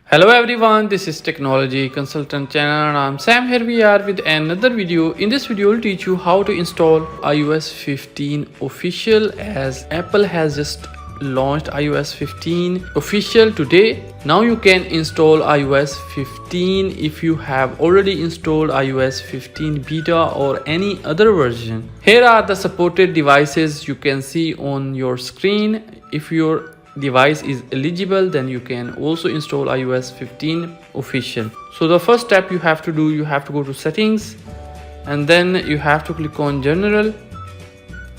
Hello everyone, this is Technology Consultant channel and I'm Sam. Here we are with another video. In this video, I'll teach you how to install iOS 15 official, as Apple has just launched iOS 15 official today. Now you can install iOS 15 if you have already installed iOS 15 beta or any other version. Here are the supported devices you can see on your screen. If your device is eligible, then you can also install iOS 15 official. So the first step you have to do, you have to go to settings and then you have to click on general.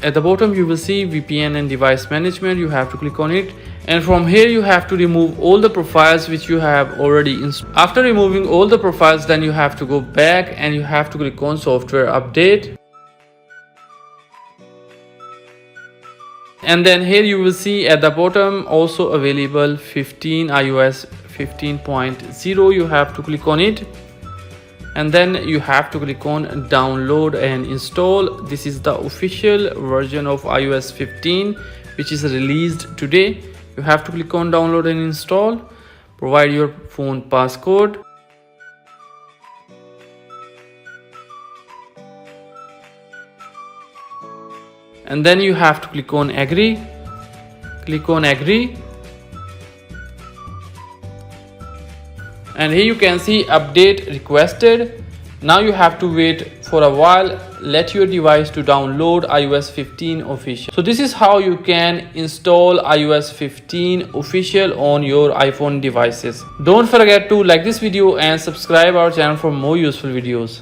At the bottom you will see VPN and device management. You have to click on it, and from here you have to remove all the profiles which you have already installed. After removing all the profiles, then you have to go back and you have to click on software update. And then here you will see at the bottom also available 15 iOS 15.0. You have to click on it and then you have to click on download and install. This is the official version of iOS 15 which is released today. You have to click on download and install. Provide your phone passcode. And then you have to click on agree. Click on agree. And here you can see update requested. Now you have to wait for a while. Let your device to download iOS 15 official. So this is how you can install iOS 15 official on your iPhone devices. Don't forget to like this video and subscribe our channel for more useful videos.